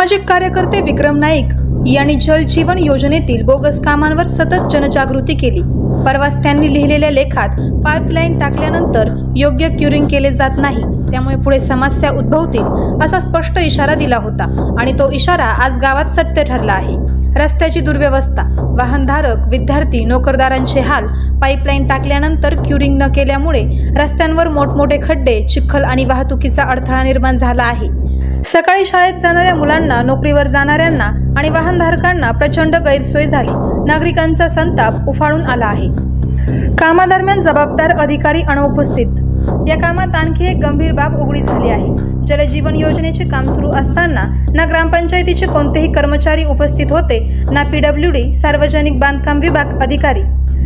सामाजिक कार्यकर्ते विक्रम नाईक यांनी जल जीवन योजनेतील बोगस कामांवर सतत जनजागृती केली। परवाच त्यांनी लिहिलेल्या लेखात पाईपलाईन टाकल्यानंतर योग्य क्युरिंग केले जात नाही, त्यामुळे पुढे समस्या उद्भवतील असा स्पष्ट इशारा दिला होता आणि तो इशारा आज गावात सत्य ठरला आहे। रस्त्याची दुर्व्यवस्था, वाहनधारक, विद्यार्थी, नोकरदारांचे हाल, पाईपलाईन टाकल्यानंतर क्युरिंग न केल्यामुळे रस्त्यांवर मोठमोठे खड्डे, चिखल आणि वाहतुकीचा अडथळा निर्माण झाला आहे। सकाळी शाळेत जाणाऱ्या मुलांना, नोकरीवर जाणाऱ्यांना आणि वाहनधारकांना प्रचंड गैरसोय झाली। नागरिकांचा संताप उफाळून आला आहे। कामादरम्यान जबाबदार अधिकारी अनुपस्थित। या कामात आणखी एक गंभीर बाब उघडी झाली आहे। जलजीवन योजनेचे काम सुरू असताना ना ग्रामपंचायतीचे कोणतेही कर्मचारी उपस्थित होते, ना PWD सार्वजनिक बांधकाम विभाग अधिकारी।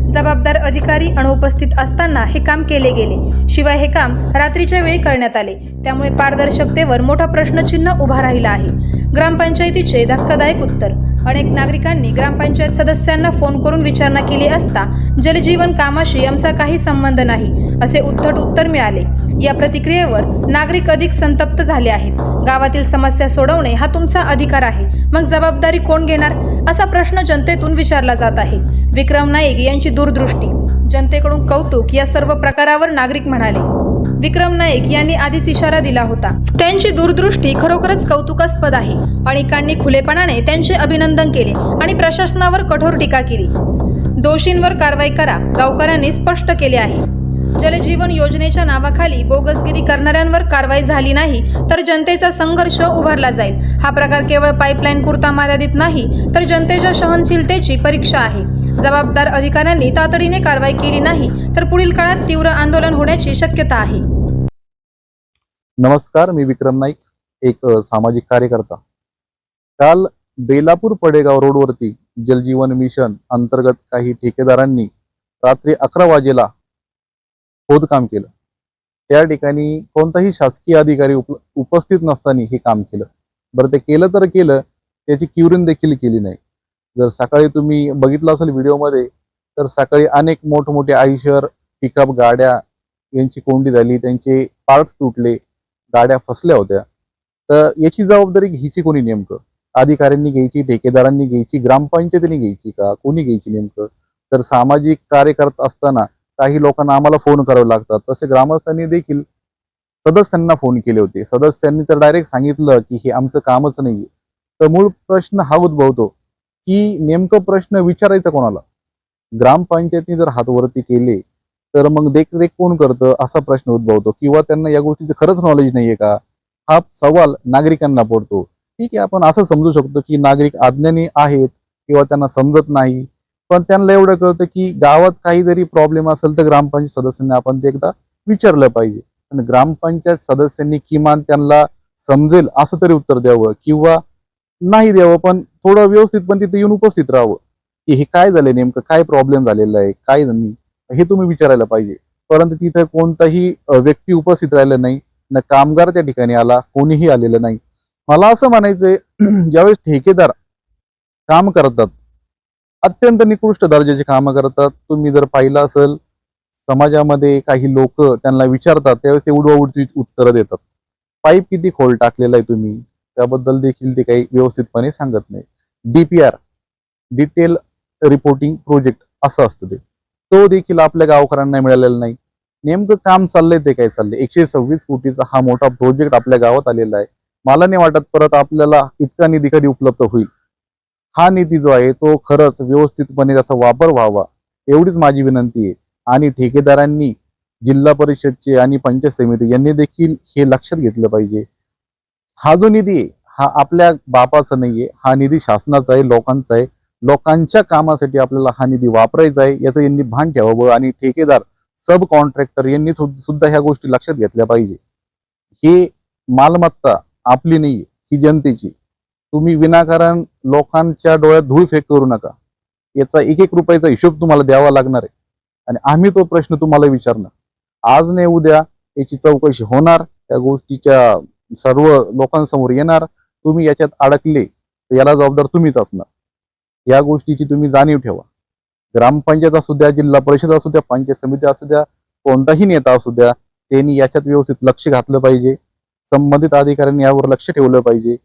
जबाबदार अधिकारी अनुपस्थित असताना हे काम केले गेले। शिवाय हे काम रात्रीच्या वेळी करण्यात आले, त्यामुळे पारदर्शकतेवर मोठा प्रश्नचिन्ह उभा राहिला आहे। ग्रामपंचायतीचे धक्कादायक उत्तर। अनेक नागरिकांनी ग्रामपंचायत सदस्यांना फोन करून विचारणा केली असता जलजीवन कामाशी आमचा काही संबंध नाही असे उद्धट उत्तर मिळाले। या प्रतिक्रियेवर नागरिक अधिक संतप्त झाले आहेत। गावातील समस्या सोडवणे हा तुमचा अधिकार आहे, मग जबाबदारी कोण घेणार असा प्रश्न जनतेतून विचारला जात आहे। विक्रम नाईक यांची दूरदृष्टी, जनतेकडून कौतुक। या सर्व प्रकारावर नागरिक म्हणाले, विक्रम नाईक यांनी आधीच इशारा दिला होता। त्यांची दूरदृष्टी खरोखरच कौतुकास्पद आहे। अनेकांनी खुलेपणाने त्यांचे अभिनंदन केले आणि प्रशासनावर कठोर टीका केली। दोषींवर कारवाई करा, गावकऱ्यांनी स्पष्ट केले आहे। जलजीवन योजनेच्या नावाखाली बोगसगिरी करणाऱ्यांवर कारवाई झाली नाही तर जनतेचा संघर्ष उभारला जाईल। हा प्रकार केवळ पाईपलाईन पुरता मर्यादित नाही तर जनतेच्या सहनशीलतेची परीक्षा आहे। जबाबदार अधिकाऱ्यांनी तातडीने कारवाई केली नाही तर पुढील काळात तीव्र आंदोलन होण्याची शक्यता आहे। नमस्कार, मी विक्रम नाईक, एक सामाजिक कार्यकर्ता। काल बेलापूर पडेगाव रोडवरती जलजीवन मिशन अंतर्गत काही ठेकेदारांनी रात्री 11 वाजेला खोदकाम केलं। त्या ठिकाणी कोणताही शासकीय अधिकारी उपस्थित नसताना हे काम केलं। बरं, ते केलं तर केलं, त्याची क्युरिंग देखील केली नाही। जर सकाळी तुम्ही बघितलं असेल व्हिडिओमध्ये, तर सकाळी अनेक मोठमोठे आयशर पिकअप गाड्या यांची कोंडी झाली, त्यांचे पार्ट्स तुटले, गाड्या फसल्या होत्या। तर याची जबाबदारी घ्यायची कोणी नेमकं? अधिकाऱ्यांनी घ्यायची, ठेकेदारांनी घ्यायची, ग्रामपंचायतीने घ्यायची का? कोणी घ्यायची नेमकं? तर सामाजिक कार्यकर्ता असताना काही लोकांना आम्हाला फोन करावे लागतात, तसे ग्रामस्थांनी देखील सदस्यांना फोन केले होते। सदस्यांनी तर डायरेक्ट सांगितलं की हे आमचं कामच नाहीये। तर मूळ प्रश्न हा उद्भवतो की नेमकं प्रश्न विचारायचा कोणाला? ग्रामपंचायतीने जर हात वरती केले तर मग देखरेख कोण करतं असा प्रश्न उद्भवतो, किंवा त्यांना या गोष्टीचं खरंच नॉलेज नाहीये का हा सवाल नागरिकांना पडतो। ठीक आहे, आपण असं समजू शकतो की नागरिक अज्ञानी आहेत किंवा त्यांना समजत नाही, पण त्यांना एवढं कळतं की गावात काही जरी प्रॉब्लेम असेल तर ग्रामपंचायत सदस्यांनी आपण ते एकदा विचारलं पाहिजे। आणि ग्रामपंचायत सदस्यांनी किमान त्यांना समजेल असं तरी उत्तर द्यावं, किंवा नाही द्यावं पण थोडं व्यवस्थितपणे तिथे येऊन उपस्थित राहावं की हे काय झालंय, नेमकं काय प्रॉब्लेम झालेला आहे, काय नाही हे तुम्ही विचारायला पाहिजे। परंतु तिथे कोणताही व्यक्ती उपस्थित राहिला नाही, ना कामगार त्या ठिकाणी आला, कोणीही आलेलं नाही। मला असं म्हणायचंय, ज्यावेळेस ठेकेदार काम करतात, अत्यंत निकृष्ट दर्जाचे काम करतात। तुम्ही जर पाहिलं असेल, समाजामध्ये काही लोक त्यांना विचारतात त्यावेळेस ते उडवाउडवी उत्तरं देतात। पाईप किती खोल टाकलेला आहे तुम्ही, त्याबद्दल देखील ते काही व्यवस्थितपणे सांगत नाही। DPR, डिटेल रिपोर्टिंग प्रोजेक्ट असं असतं तो देखील आपल्या गावकऱ्यांना मिळालेला नाही। नेमकं काम चाललंय ते काय चाललंय? 126 कोटीचा हा मोठा प्रोजेक्ट आपल्या गावात आलेला आहे। मला नाही वाटत परत आपल्याला इतका निधी कधी उपलब्ध होईल। हा निधी जो आहे तो खरंच व्यवस्थितपणे त्याचा वापर व्हावा एवढीच माझी विनंती आहे। आणि ठेकेदारांनी, जिल्हा परिषदचे आणि पंचायत समिती यांनी देखील हे लक्षात घेतलं पाहिजे। हा जो निधी आहे हा आपल्या बापाचा नाहीये, हा निधी शासनाचा आहे, लोकांचा आहे। लोकांच्या कामासाठी आपल्याला हा निधी वापरायचा आहे याचं यांनी भान ठेवावं। आणि ठेकेदार, सब कॉन्ट्रॅक्टर यांनी सुद्धा ह्या गोष्टी लक्षात घेतल्या पाहिजे। हे मालमत्ता आपली नाहीये, ही जनतेची। तुम्ही विनाकारण लोकांच्या डोळ्यात धूळ फेक करू नका। याचा एक रुपयाचा हिशोब तुम्हाला द्यावा लागणार आहे आणि आम्ही तो प्रश्न तुम्हाला विचारणार। आज नाही उद्या याची चौकशी होणार, त्या गोष्टीच्या सर्व लोकांसमोर येणार। तुम्ही याच्यात अडकले तर याला जबाबदार तुम्हीच असणार। या गोष्टीची तुम्ही जाणीव ठेवा। ग्रामपंचायत असू द्या, जिल्हा परिषद असू द्या, पंचायत समिती असू द्या, कोणताही नेता असू द्या, त्यांनी याच्यात व्यवस्थित लक्ष घातलं पाहिजे। संबंधित अधिकाऱ्यांनी यावर लक्ष ठेवलं पाहिजे।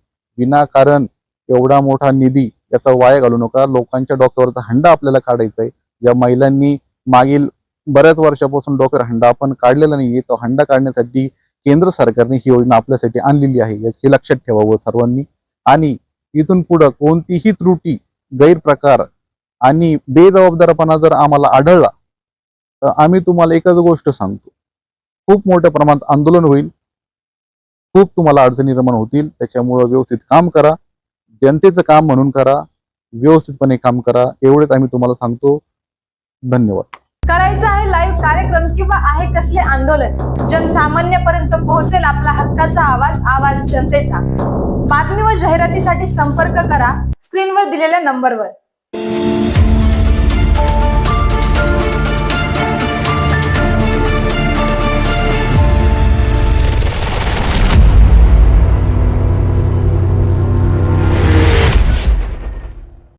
विनाकारण एवढा मोठा निधी याचा वाया घालू नका. लोकांच्या डोक्यावरचा हंडा आपल्याला काढायचा आहे. ज्या महिलांनी मागील बऱ्याच वर्षापासून डोक्यावर हंडा आपण काढलेला नाहीये, तो हंडा काढण्यासाठी केंद्र सरकारने ही योजना आपल्यासाठी आणलेली आहे, हे लक्षात ठेवावं सर्वांनी. आणि इथून पुढे कोणतीही त्रुटी, गैरप्रकार आणि बेजबाबदारपणा जर आम्हाला आढळला तर आम्ही तुम्हाला एकच गोष्ट सांगतो, खूप मोठ्या प्रमाणात आंदोलन होईल, खूप तुम्हाला अडचणी निर्माण होतील. त्याच्यामुळे व्यवस्थित काम करा, जनतेचं काम म्हणून करा, व्यवस्थितपणे काम करा, एवढेच आम्ही तुम्हाला सांगतो. धन्यवाद. करायचं आहे लाईव्ह कार्यक्रम किंवा आहे कसले आंदोलन, जनसामान्यपर्यंत पोहोचेल आपला हक्काचा आवाज जनतेचा. बातमी व जाहिरातीसाठी संपर्क करा स्क्रीनवर दिलेल्या नंबरवर.